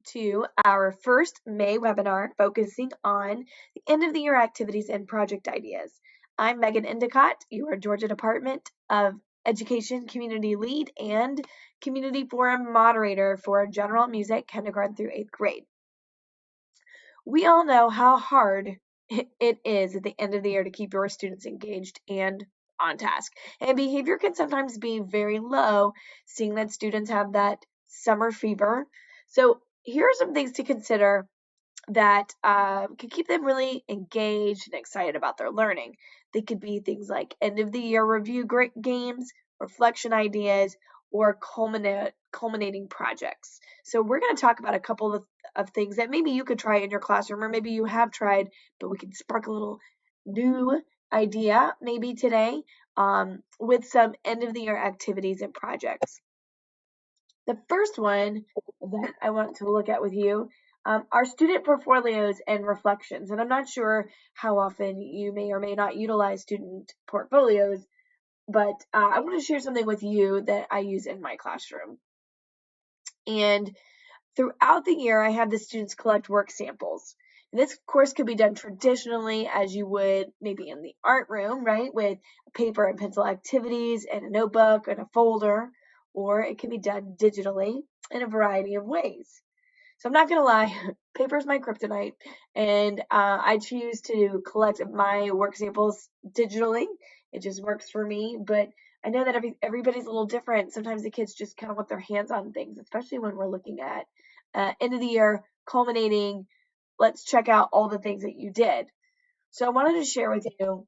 to our first May webinar focusing on the end of the year activities and project ideas. I'm Megan Endicott, your Georgia Department of Education Community Lead and Community Forum Moderator for General Music Kindergarten through 8th grade. We all know how hard it is at the end of the year to keep your students engaged and on task. And behavior can sometimes be very low, seeing that students have that summer fever. So here are some things to consider that can keep them really engaged and excited about their learning. They could be things like end of the year review games, reflection ideas, or culminating projects. So we're going to talk about a couple of things that maybe you could try in your classroom, or maybe you have tried, but we can spark a little new idea maybe today with some end of the year activities and projects. The first one that I want to look at with you are student portfolios and reflections. And I'm not sure how often you may or may not utilize student portfolios, but I want to share something with you that I use in my classroom. And throughout the year, I have the students collect work samples. And this, of course, could be done traditionally as you would maybe in the art room, right, with paper and pencil activities and a notebook and a folder, or it can be done digitally in a variety of ways. So I'm not going to lie, paper is my kryptonite, and I choose to collect my work samples digitally. It just works for me, but I know that everybody's a little different. Sometimes the kids just kind of want their hands on things, especially when we're looking at end of the year, culminating, let's check out all the things that you did. So I wanted to share with you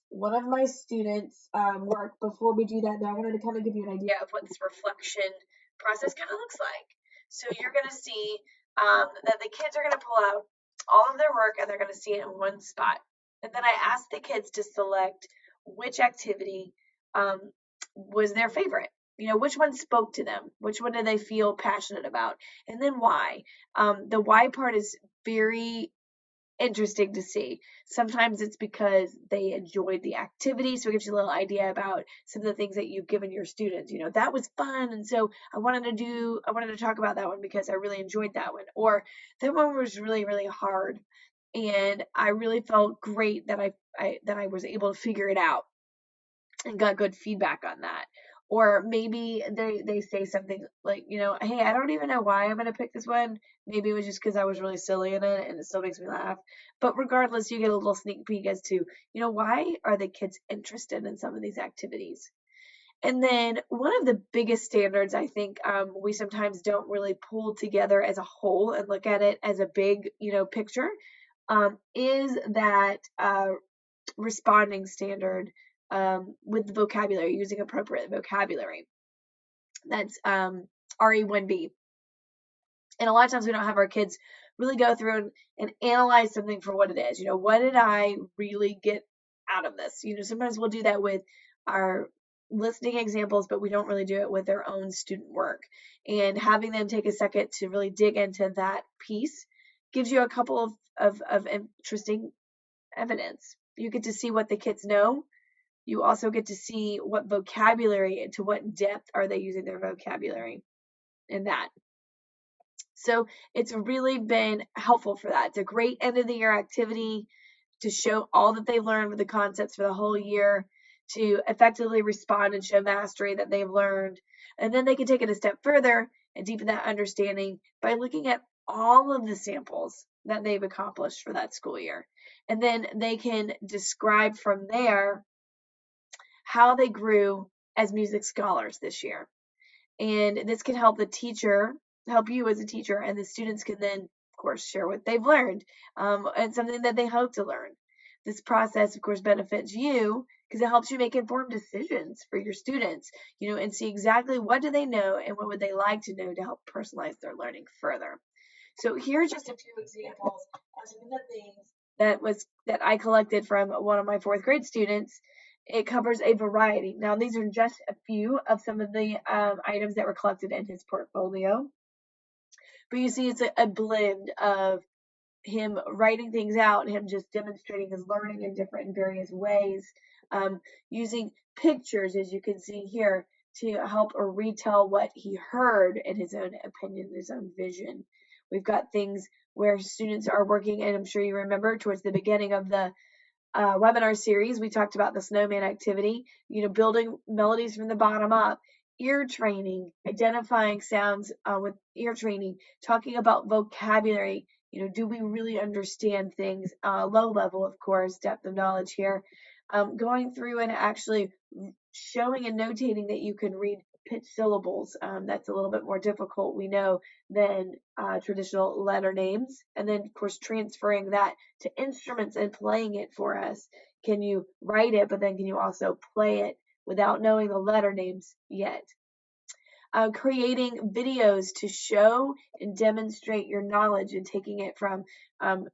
one of my students' work. Before we do that, though, I wanted to kind of give you an idea of what this reflection process kind of looks like. So you're going to see that the kids are going to pull out all of their work and they're going to see it in one spot. And then I asked the kids to select which activity was their favorite. You know, which one spoke to them? Which one did they feel passionate about? And then why? The why part is very interesting to see. Sometimes it's because they enjoyed the activity, so it gives you a little idea about some of the things that you've given your students. You know, that was fun, and so I wanted to talk about that one because I really enjoyed that one. Or that one was really, really hard, and I really felt great that I was able to figure it out and got good feedback on that. Or maybe they say something like, you know, hey, I don't even know why I'm going to pick this one. Maybe it was just because I was really silly in it and it still makes me laugh. But regardless, you get a little sneak peek as to, you know, why are the kids interested in some of these activities? And then one of the biggest standards I think we sometimes don't really pull together as a whole and look at it as a big, you know, picture is that responding standard with the vocabulary, using appropriate vocabulary. That's RE1B. And a lot of times we don't have our kids really go through and analyze something for what it is. You know, what did I really get out of this? You know, sometimes we'll do that with our listening examples, but we don't really do it with their own student work. And having them take a second to really dig into that piece gives you a couple of interesting evidence. You get to see what the kids know. You also get to see what vocabulary, to what depth are they using their vocabulary in that. So it's really been helpful for that. It's a great end of the year activity to show all that they've learned with the concepts for the whole year, to effectively respond and show mastery that they've learned. And then they can take it a step further and deepen that understanding by looking at all of the samples that they've accomplished for that school year. And then they can describe from there how they grew as music scholars this year. And this can help help you as a teacher, and the students can then, of course, share what they've learned and something that they hope to learn. This process, of course, benefits you because it helps you make informed decisions for your students, you know, and see exactly what do they know and what would they like to know to help personalize their learning further. So here are just a few examples of some of the things that I collected from one of my 4th grade students. It covers a variety. Now, these are just a few of some of the items that were collected in his portfolio. But you see, it's a blend of him writing things out, him just demonstrating his learning in different and various ways, using pictures, as you can see here, to help or retell what he heard in his own opinion, his own vision. We've got things where students are working, and I'm sure you remember towards the beginning of the webinar series, we talked about the snowman activity, building melodies from the bottom up, ear training, identifying sounds with ear training, talking about vocabulary. Do we really understand things? Low level, of course, depth of knowledge here. Going through and actually showing and notating that you can read pitch syllables. That's a little bit more difficult, we know, than traditional letter names. And then, of course, transferring that to instruments and playing it for us. Can you write it, but then can you also play it without knowing the letter names yet? Creating videos to show and demonstrate your knowledge and taking it from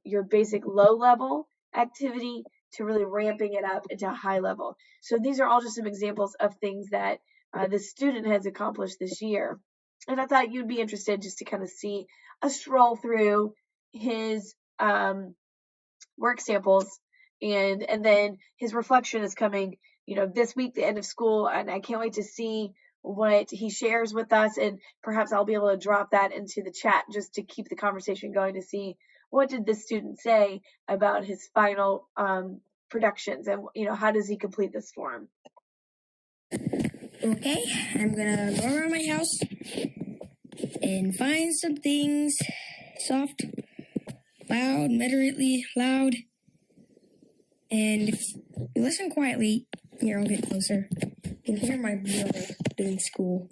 your basic low level activity to really ramping it up into a high level. So these are all just some examples of things that the student has accomplished this year. And I thought you'd be interested just to kind of see a stroll through his work samples, and then his reflection is coming, this week, the end of school, and I can't wait to see what he shares with us, and perhaps I'll be able to drop that into the chat just to keep the conversation going, to see what did the student say about his final productions, and how does he complete this form. Okay, I'm gonna go around my house and find some things soft, loud, moderately loud, and if you listen quietly, here, I'll get closer. You can hear my brother doing school.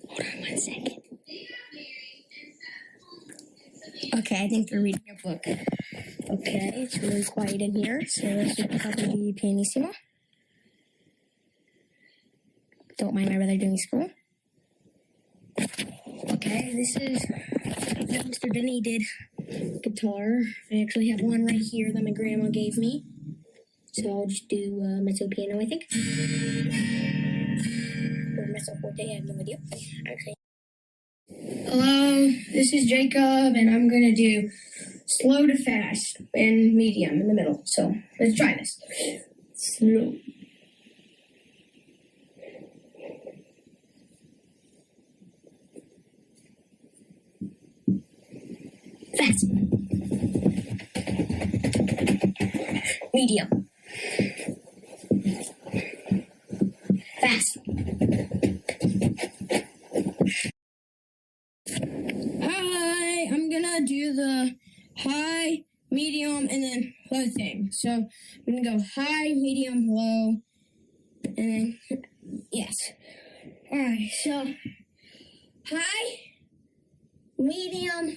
Hold on 1 second. Okay, I think they're reading a book. Okay, it's really quiet in here, so this should probably be pianissimo. Don't mind my brother doing school. Okay, this is what Mr. Denny did. Guitar. I actually have one right here that my grandma gave me. So I'll just do mezzo piano, I think. Or mezzo forte, I have no idea. Actually. Hello, this is Jacob, and I'm gonna do slow to fast and medium in the middle. So let's try this. Slow. Fast. Medium. Fast. Hi, I'm gonna do the high, medium, and then low thing. So I'm gonna go high, medium, low, and then, yes. Alright, so high, medium,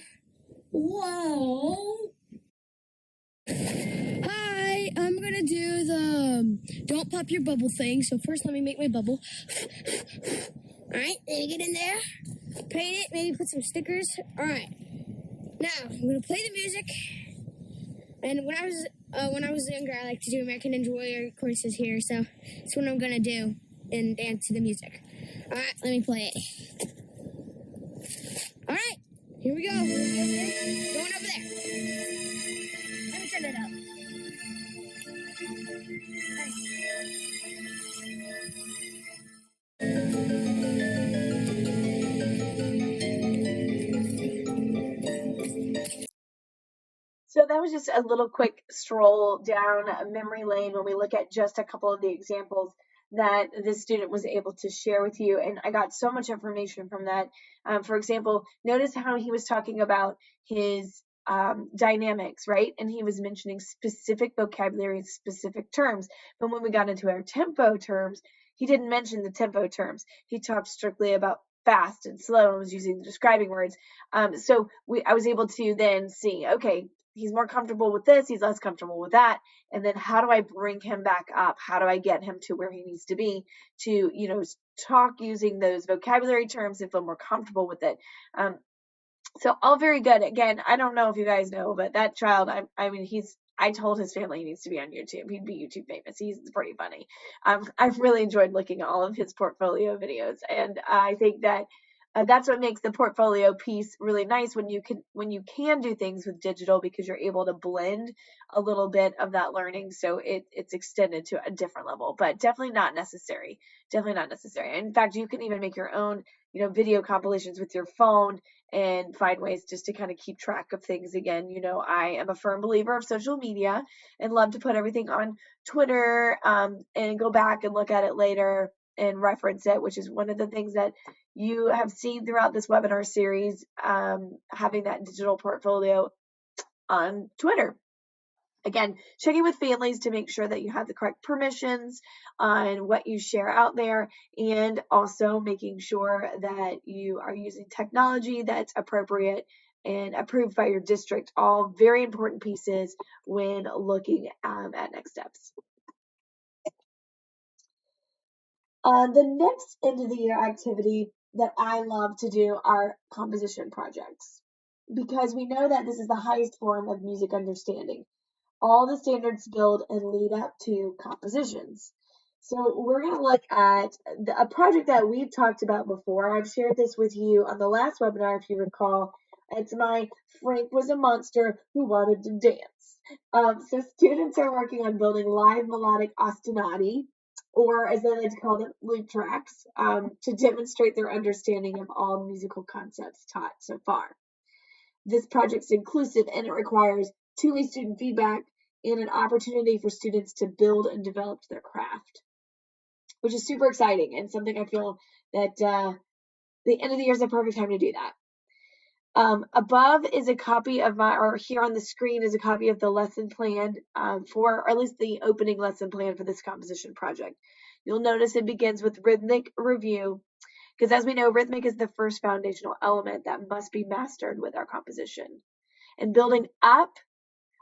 low. Hi, I'm gonna do the don't pop your bubble thing. So first let me make my bubble. Alright, then get in there, paint it, maybe put some stickers. Alright, now I'm gonna play the music. And when I was younger, I liked to do American Ninja Warrior courses here, so that's what I'm gonna do and dance to the music. Alright, let me play it. Alright, here we go. Going over there. Let me turn it up. So that was just a little quick stroll down memory lane when we look at just a couple of the examples that this student was able to share with you. And I got so much information from that. For example, notice how he was talking about his dynamics, right? And he was mentioning specific vocabulary and specific terms. But when we got into our tempo terms, he didn't mention the tempo terms. He talked strictly about fast and slow and was using the describing words. So I was able to then see, okay, he's more comfortable with this, he's less comfortable with that. And then how do I bring him back up? How do I get him to where he needs to be to, talk using those vocabulary terms and feel more comfortable with it? So all very good. Again, I don't know if you guys know, but that child, I told his family he needs to be on YouTube. He'd be YouTube famous. He's pretty funny. I've really enjoyed looking at all of his portfolio videos. And I think that That's what makes the portfolio piece really nice when you can do things with digital, because you're able to blend a little bit of that learning, so it's extended to a different level, but definitely not necessary. Definitely not necessary. In fact, you can even make your own, video compilations with your phone and find ways just to kind of keep track of things. Again, I am a firm believer of social media and love to put everything on Twitter, and go back and look at it later and reference it, which is one of the things that you have seen throughout this webinar series, having that digital portfolio on Twitter. Again, checking with families to make sure that you have the correct permissions on what you share out there, and also making sure that you are using technology that's appropriate and approved by your district. All very important pieces when looking at next steps. The next end of the year activity that I love to do are composition projects, because we know that this is the highest form of music understanding. All the standards build and lead up to compositions. So we're going to look at a project that we've talked about before. I've shared this with you on the last webinar, if you recall. It's my Frank was a monster who wanted to dance. So students are working on building live melodic ostinati, or as they like to call them, loop tracks, to demonstrate their understanding of all musical concepts taught so far. This project's inclusive, and it requires two-way student feedback and an opportunity for students to build and develop their craft, which is super exciting and something I feel that the end of the year is the perfect time to do that. Above is a copy of or here on the screen is a copy of the lesson plan or at least the opening lesson plan for this composition project. You'll notice it begins with rhythmic review, because as we know, rhythmic is the first foundational element that must be mastered with our composition. And building up,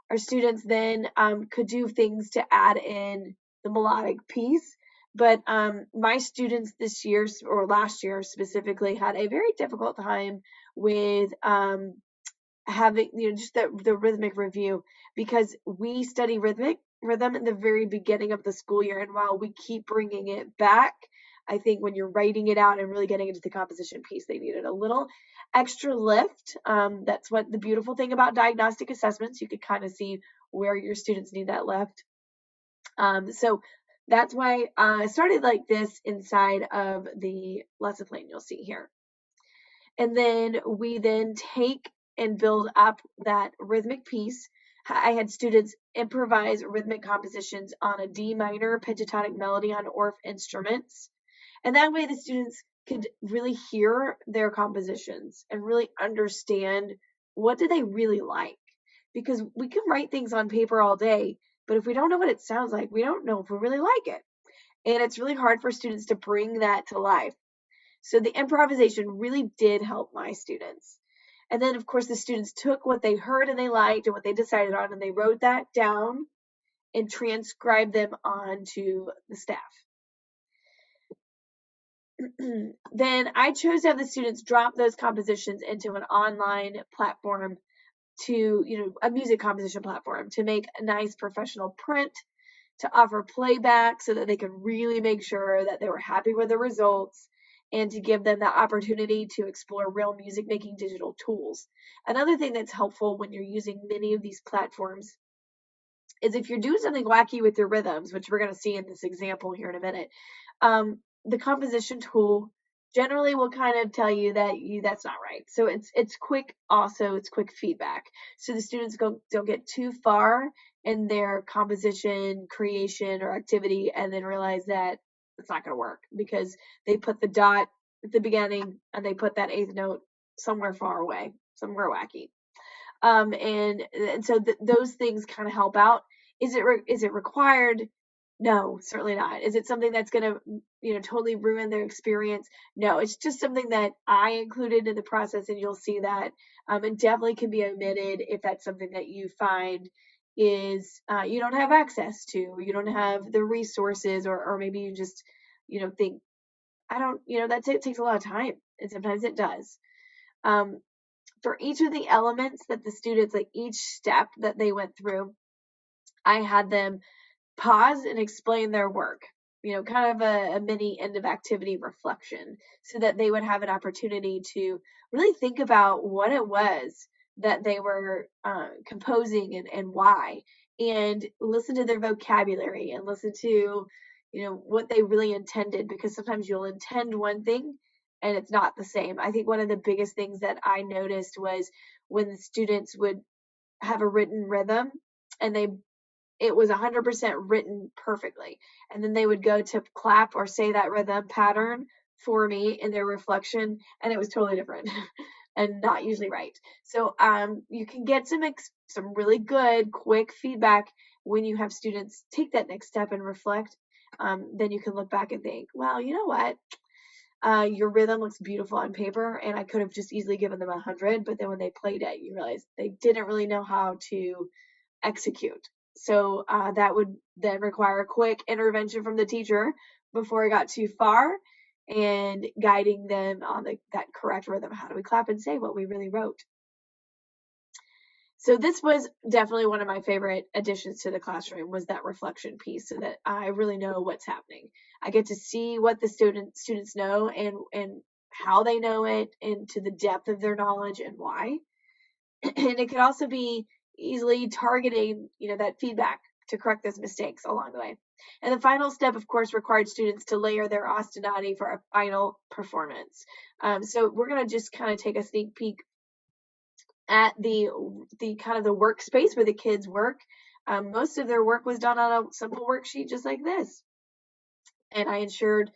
our students then could do things to add in the melodic piece. But my students this year, or last year specifically, had a very difficult time with having, just the rhythmic review, because we study rhythm in the very beginning of the school year. And while we keep bringing it back, I think when you're writing it out and really getting into the composition piece, they needed a little extra lift. That's what the beautiful thing about diagnostic assessments, you could kind of see where your students need that lift. So that's why I started like this inside of the lesson plan you'll see here. And then we then take and build up that rhythmic piece. I had students improvise rhythmic compositions on a D minor pentatonic melody on Orff instruments. And that way the students could really hear their compositions and really understand what do they really like. Because we can write things on paper all day, but if we don't know what it sounds like, we don't know if we really like it. And it's really hard for students to bring that to life. So the improvisation really did help my students. And then, of course, the students took what they heard and they liked and what they decided on, and they wrote that down and transcribed them onto the staff. Then I chose to have the students drop those compositions into an online platform to, a music composition platform, to make a nice professional print, to offer playback so that they could really make sure that they were happy with the results, and to give them the opportunity to explore real music making digital tools. Another thing that's helpful when you're using many of these platforms is if you're doing something wacky with your rhythms, which we're going to see in this example here in a minute, the composition tool generally will kind of tell you that that's not right. So it's quick. Also, it's quick feedback, so the students don't get too far in their composition creation or activity and then realize that it's not going to work because they put the dot at the beginning and they put that eighth note somewhere far away, somewhere wacky. And so those things kind of help out. Is it required? No, certainly not. Is it something that's going to, totally ruin their experience? No, it's just something that I included in the process, and you'll see that. It definitely can be omitted if that's something that you find is you don't have access to, you don't have the resources, or maybe you just, think, I don't, that takes a lot of time, and sometimes it does. For each of the elements that the students, like each step that they went through, I had them pause and explain their work. kind of a mini end of activity reflection so that they would have an opportunity to really think about what it was that they were composing and why, and listen to their vocabulary and listen to, what they really intended, because sometimes you'll intend one thing and it's not the same. I think one of the biggest things that I noticed was when the students would have a written rhythm and it was 100% written perfectly. And then they would go to clap or say that rhythm pattern for me in their reflection, and it was totally different and not usually right. So you can get some really good, quick feedback when you have students take that next step and reflect. Then you can look back and think, well, you know what? Your rhythm looks beautiful on paper, and I could have just easily given them 100, but then when they played it, you realize they didn't really know how to execute. So that would then require a quick intervention from the teacher before it got too far, and guiding them on that correct rhythm. How do we clap and say what we really wrote? So this was definitely one of my favorite additions to the classroom, was that reflection piece, so that I really know what's happening. I get to see what the students know and how they know it, and to the depth of their knowledge and why. And it could also be easily targeting, that feedback to correct those mistakes along the way. And the final step, of course, required students to layer their Ostinati for a final performance. So we're going to just kind of take a sneak peek at the kind of the workspace where the kids work. Most of their work was done on a simple worksheet just like this. And I ensured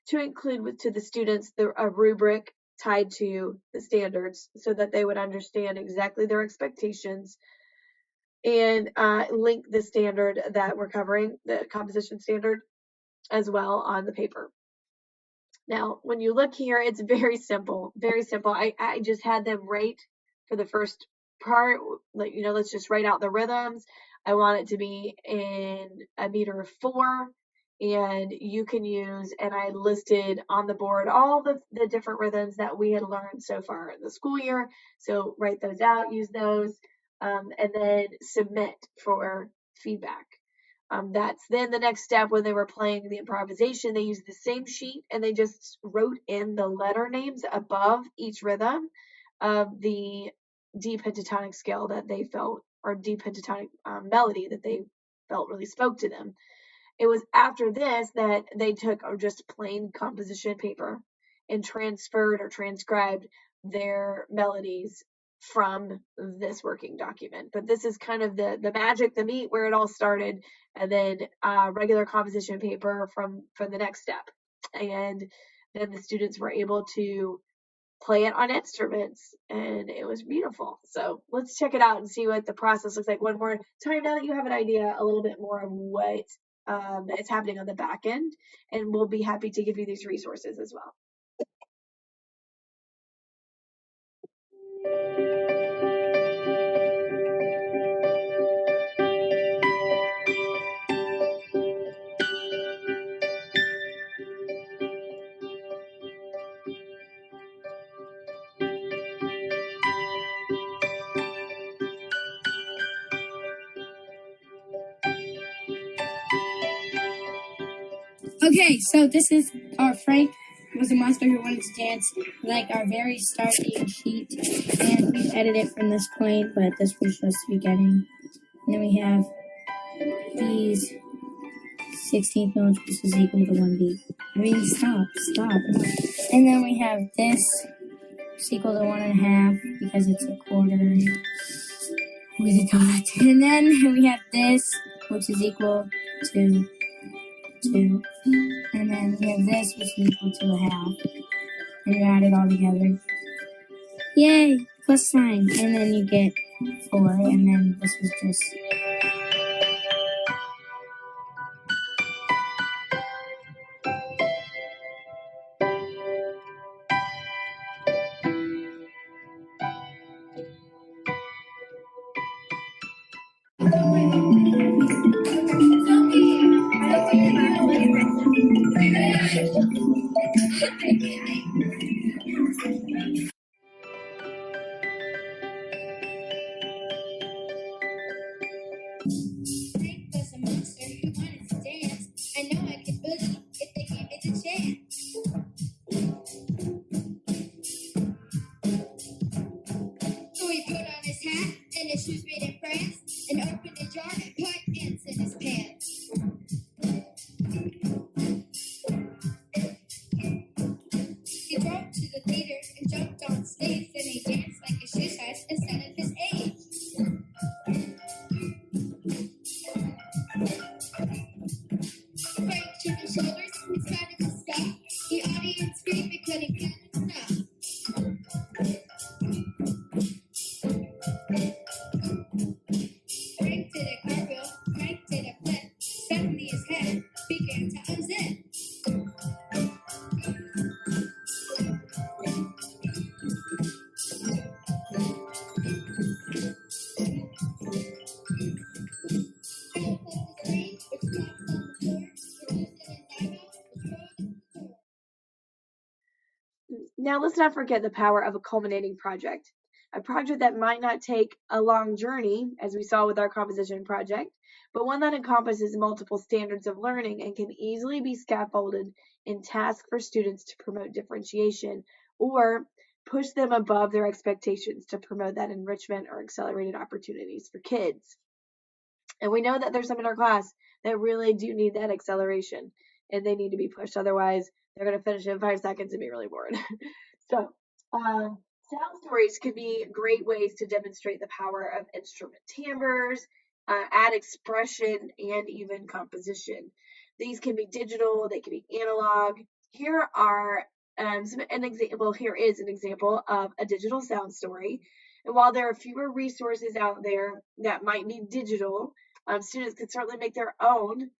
to include to the students a rubric tied to the standards so that they would understand exactly their expectations, and link the standard that we're covering, the composition standard, as well on the paper. Now, when you look here, it's very simple, very simple. I just had them rate for the first part, let's just write out the rhythms. I want it to be in a meter of 4, and you can use, and I listed on the board all the different rhythms that we had learned so far in the school year. So write those out, use those, and then submit for feedback. That's then the next step. When they were playing the improvisation, they used the same sheet and they just wrote in the letter names above each rhythm of the D pentatonic scale that they felt, or D pentatonic melody that they felt really spoke to them. It was after this that they took just plain composition paper and transferred or transcribed their melodies from this working document. But this is kind of the magic, the meat, where it all started, and then regular composition paper from the next step. And then the students were able to play it on instruments, and it was beautiful. So let's check it out and see what the process looks like one more time, now that you have an idea a little bit more of what is happening on the back end, and we'll be happy to give you these resources as well. Okay, so this is our Frank was a monster who wanted to dance, like our very starting sheet, and we've edited from this point, but this was just the beginning. And then we have these 16th notes, which is equal to 1 beat. I mean, stop. And then we have this, which is equal to 1.5, because it's a quarter with a dot. And then we have this, which is equal to 2. And then we have this, which is equal to 1/2. And you add it all together. Yay! Plus sign. And then you get 4. And then this is just... Frank was a monster who wanted to dance. I know I could boogie. Frank shook his shoulders, expanded his step. The audience screamed and couldn't get enough. Frank did a cartwheel, Frank did a flip. Suddenly his head began to unzip. Now, let's not forget the power of a culminating project. A project that might not take a long journey, as we saw with our composition project, but one that encompasses multiple standards of learning and can easily be scaffolded in tasks for students to promote differentiation or push them above their expectations to promote that enrichment or accelerated opportunities for kids. And we know that there's some in our class that really do need that acceleration and they need to be pushed. Otherwise, they're going to finish in 5 seconds and be really bored. So, sound stories could be great ways to demonstrate the power of instrument timbres, add expression, and even composition. These can be digital, they can be analog. Here are an example. Here is an example of a digital sound story. And while there are fewer resources out there that might be digital, students could certainly make their own.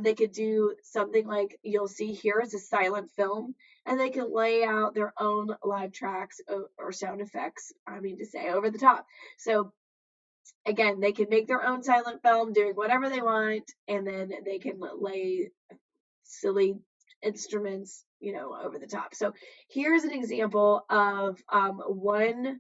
They could do something like you'll see here is a silent film, and they can lay out their own live tracks or sound effects, over the top. So again, they can make their own silent film doing whatever they want, and then they can lay silly instruments, over the top. So here's an example of one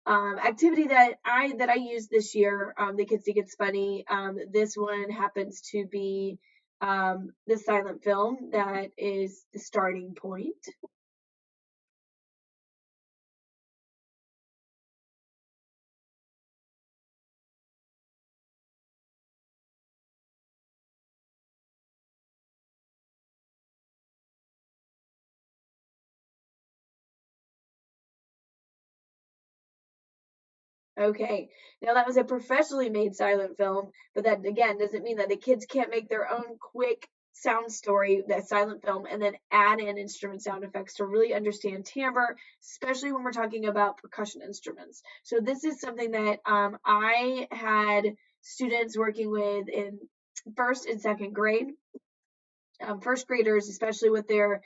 activity that I used this year. The kids think it's funny. This one happens to be the silent film that is the starting point. Okay, now that was a professionally made silent film, but that again doesn't mean that the kids can't make their own quick sound story, that silent film, and then add in instrument sound effects to really understand timbre, especially when we're talking about percussion instruments. So this is something that I had students working with in first and second grade. First graders, especially with their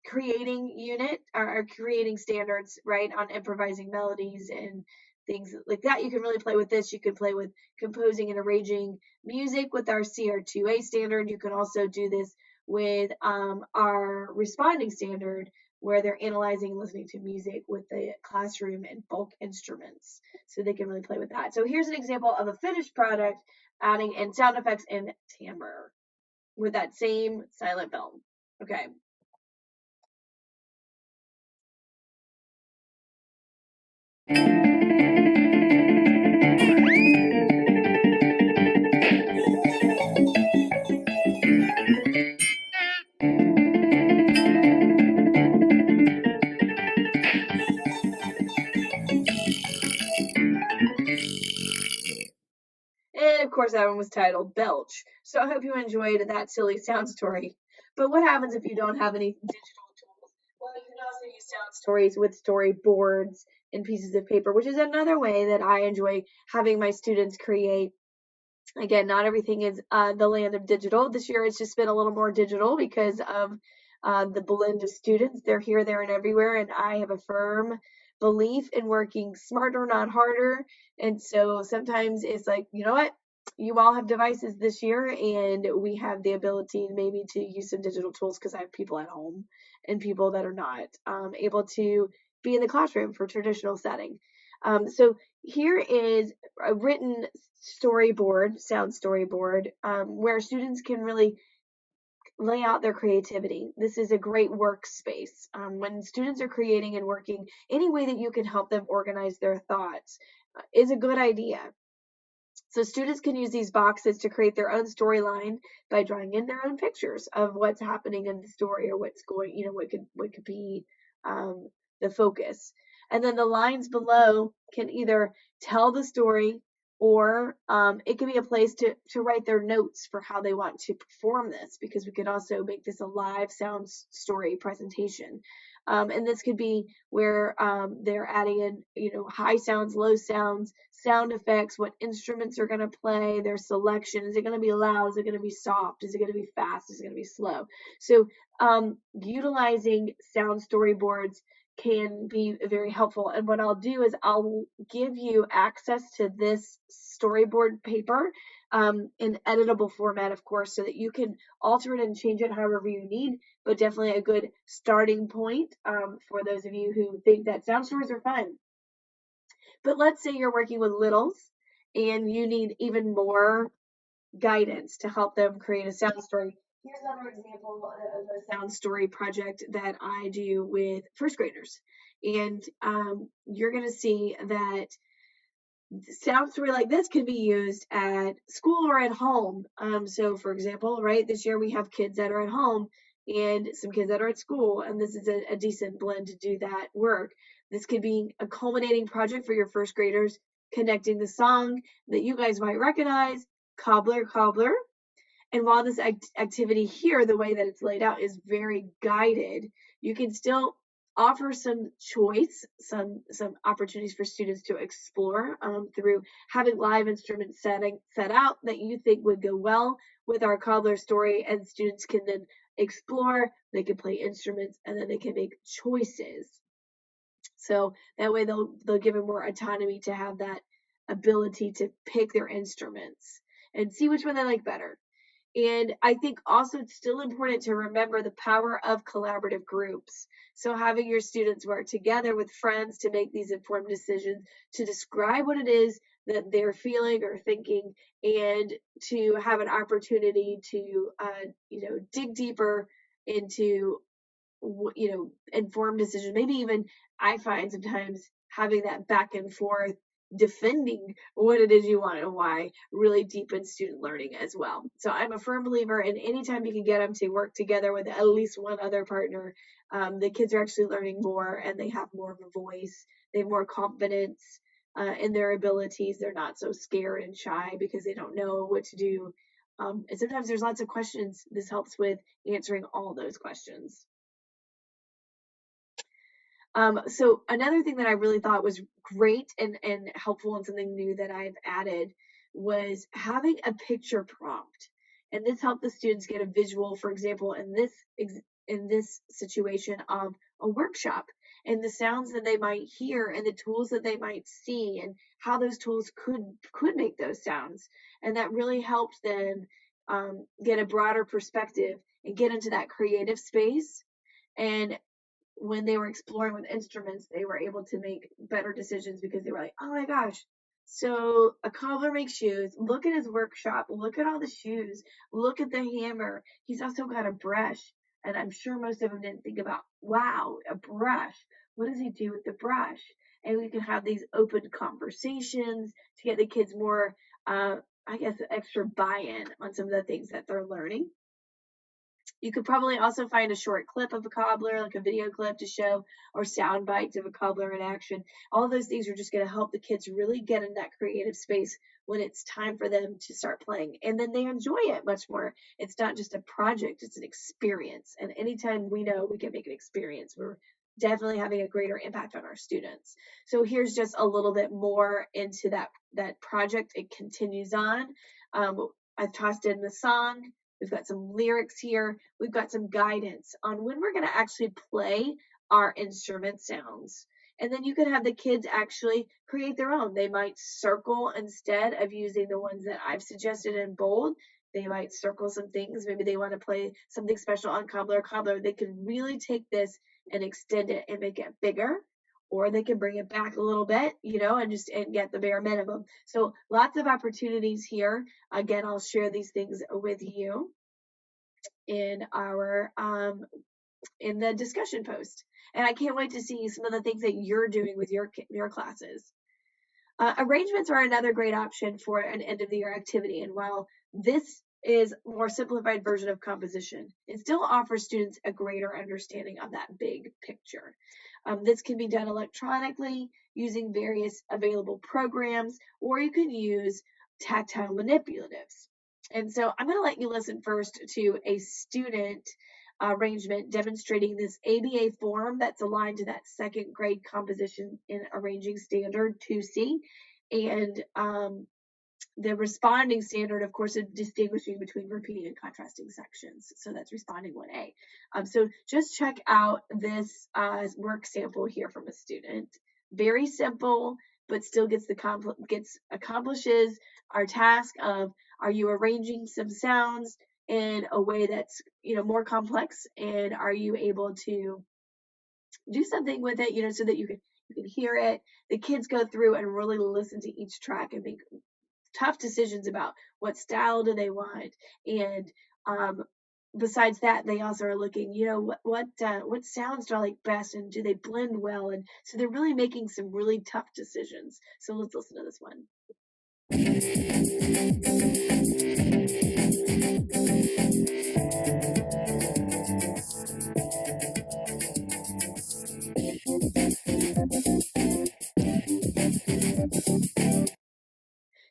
creating unit or creating standards, right, on improvising melodies and things like that. You can really play with this. You can play with composing and arranging music with our CR2A standard. You can also do this with our responding standard, where they're analyzing and listening to music with the classroom and folk instruments. So they can really play with that. So here's an example of a finished product adding in sound effects and timbre with that same silent film. Okay. And of course, that one was titled Belch. So I hope you enjoyed that silly sound story. But what happens if you don't have any digital tools? Well, you can also use sound stories with storyboards and pieces of paper, which is another way that I enjoy having my students create. Again, not everything is the land of digital. This year it's just been a little more digital because of the blend of students. They're here, there, and everywhere, and I have a firm belief in working smarter, not harder. And so sometimes it's like, you know what? You all have devices this year, and we have the ability maybe to use some digital tools because I have people at home and people that are not able to be in the classroom for traditional setting. So here is a written storyboard, sound storyboard, where students can really lay out their creativity. This is a great workspace. When students are creating and working, any way that you can help them organize their thoughts is a good idea. So students can use these boxes to create their own storyline by drawing in their own pictures of what's happening in the story or what's going, what could be the focus. And then the lines below can either tell the story or it could be a place to write their notes for how they want to perform this, because we could also make this a live sound story presentation. And this could be where they're adding in, high sounds, low sounds, sound effects, what instruments are going to play, their selection. Is it going to be loud? Is it going to be soft? Is it going to be fast? Is it going to be slow? So utilizing sound storyboards can be very helpful. And what I'll do is I'll give you access to this storyboard paper in editable format, of course, so that you can alter it and change it however you need, but definitely a good starting point for those of you who think that sound stories are fun. But let's say you're working with littles and you need even more guidance to help them create a sound story. Here's another example of a sound story project that I do with first graders. And you're going to see that sound story like this can be used at school or at home. So for example, right, this year we have kids that are at home and some kids that are at school, and this is a decent blend to do that work. This could be a culminating project for your first graders, connecting the song that you guys might recognize, Cobbler, Cobbler. And while this activity here, the way that it's laid out, is very guided, you can still offer some choice, some opportunities for students to explore through having live instruments set out that you think would go well with our cobbler story, and students can then explore, they can play instruments, and then they can make choices. So that way they'll give them more autonomy to have that ability to pick their instruments and see which one they like better. And I think also it's still important to remember the power of collaborative groups. So having your students work together with friends to make these informed decisions, to describe what it is that they're feeling or thinking, and to have an opportunity to, dig deeper into, informed decisions. Maybe even I find sometimes having that back and forth defending what it is you want and why really deepens student learning as well. So I'm a firm believer in anytime you can get them to work together with at least one other partner, the kids are actually learning more and they have more of a voice. They have more confidence in their abilities. They're not so scared and shy because they don't know what to do. And sometimes there's lots of questions. This helps with answering all those questions. So another thing that I really thought was great and helpful and something new that I've added was having a picture prompt. And this helped the students get a visual, for example, in this situation of a workshop, and the sounds that they might hear and the tools that they might see and how those tools could make those sounds. And that really helped them get a broader perspective and get into that creative space. And when they were exploring with instruments, they were able to make better decisions because they were like, oh my gosh, so a cobbler makes shoes. Look at his workshop. Look at all the shoes. Look at the hammer. He's also got a brush. And I'm sure most of them didn't think about, wow, a brush. What does he do with the brush? And we can have these open conversations to get the kids more, extra buy-in on some of the things that they're learning. You could probably also find a short clip of a cobbler, like a video clip to show, or sound bites of a cobbler in action. All those things are just going to help the kids really get in that creative space when it's time for them to start playing. And then they enjoy it much more. It's not just a project, it's an experience. And anytime we know we can make an experience, we're definitely having a greater impact on our students. So here's just a little bit more into that project. It continues on. I've tossed in the song. We've got some lyrics here. We've got some guidance on when we're going to actually play our instrument sounds. And then you can have the kids actually create their own. They might circle instead of using the ones that I've suggested in bold. They might circle some things. Maybe they want to play something special on cobbler. They can really take this and extend it and make it bigger. Or they can bring it back a little bit, and get the bare minimum. So lots of opportunities here. Again, I'll share these things with you in our in the discussion post. And I can't wait to see some of the things that you're doing with your classes. Arrangements are another great option for an end of the year activity. And while this is a more simplified version of composition. It still offers students a greater understanding of that big picture. This can be done electronically using various available programs, or you can use tactile manipulatives. And so I'm going to let you listen first to a student arrangement demonstrating this ABA form that's aligned to that second grade composition in arranging standard 2C. And the responding standard, of course, is distinguishing between repeating and contrasting sections. So that's responding 1A. So just check out this work sample here from a student. Very simple, but still accomplishes our task of, are you arranging some sounds in a way that's more complex, and are you able to do something with it, so that you can hear it. The kids go through and really listen to each track and make tough decisions about what style do they want, and besides that, they also are looking, what sounds do I like best, and do they blend well, and so they're really making some really tough decisions. So let's listen to this one.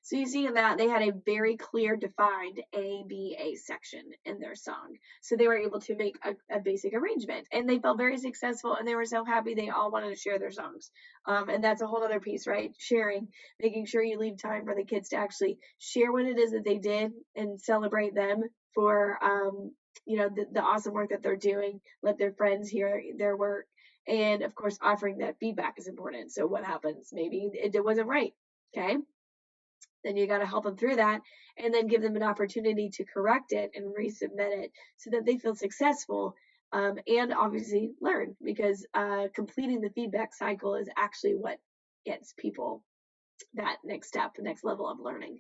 So you see in that they had a very clear defined ABA section in their song. So they were able to make a basic arrangement, and they felt very successful, and they were so happy they all wanted to share their songs. And that's a whole other piece, right? Sharing, making sure you leave time for the kids to actually share what it is that they did and celebrate them for, the awesome work that they're doing. Let their friends hear their work. And of course, offering that feedback is important. So what happens? Maybe it wasn't right. Okay. Then you got to help them through that, and then give them an opportunity to correct it and resubmit it so that they feel successful, and obviously learn, because completing the feedback cycle is actually what gets people that next step, the next level of learning.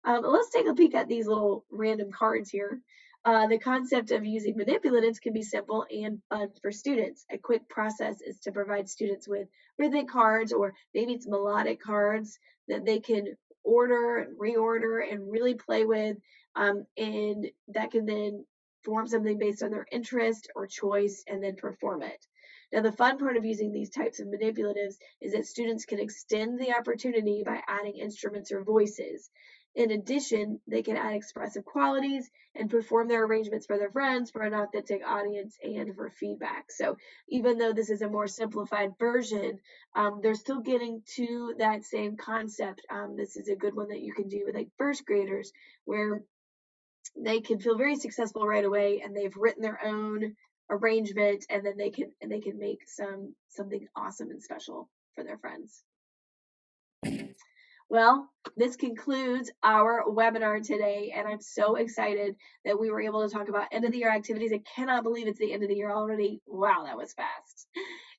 Let's take a peek at these little random cards here. The concept of using manipulatives can be simple and fun for students. A quick process is to provide students with rhythmic cards, or maybe it's melodic cards that they can order and reorder and really play with, and that can then form something based on their interest or choice and then perform it. Now, the fun part of using these types of manipulatives is that students can extend the opportunity by adding instruments or voices. In addition, they can add expressive qualities and perform their arrangements for their friends, for an authentic audience, and for feedback. So even though this is a more simplified version, they're still getting to that same concept. This is a good one that you can do with like first graders, where they can feel very successful right away, and they've written their own arrangement, and then they can make something awesome and special for their friends. Well, this concludes our webinar today, and I'm so excited that we were able to talk about end of the year activities. I cannot believe it's the end of the year already. Wow, that was fast.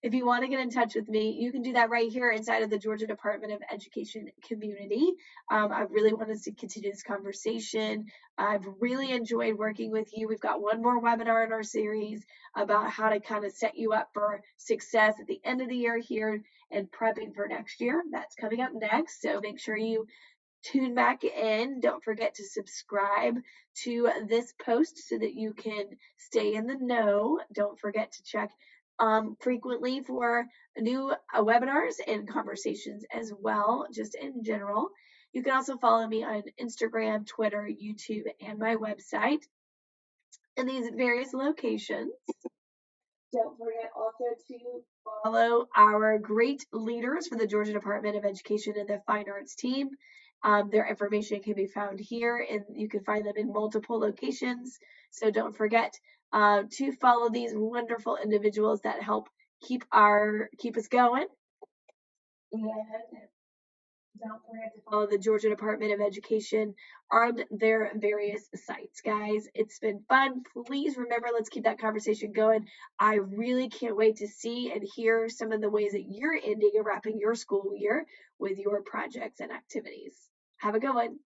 If you want to get in touch with me, you can do that right here inside of the Georgia Department of Education community. I really want us to continue this conversation. I've really enjoyed working with you. We've got one more webinar in our series about how to kind of set you up for success at the end of the year here and prepping for next year. That's coming up next. So make sure you tune back in. Don't forget to subscribe to this post so that you can stay in the know. Don't forget to check frequently for new webinars and conversations as well, just in general. You can also follow me on Instagram, Twitter, YouTube, and my website in these various locations. Don't forget also to follow our great leaders for the Georgia Department of Education and the Fine Arts team. Their information can be found here, and you can find them in multiple locations. So don't forget to follow these wonderful individuals that help keep us going. And don't forget to follow the Georgia Department of Education on their various sites. Guys, it's been fun. Please remember, let's keep that conversation going. I really can't wait to see and hear some of the ways that you're ending and wrapping your school year with your projects and activities. Have a good one.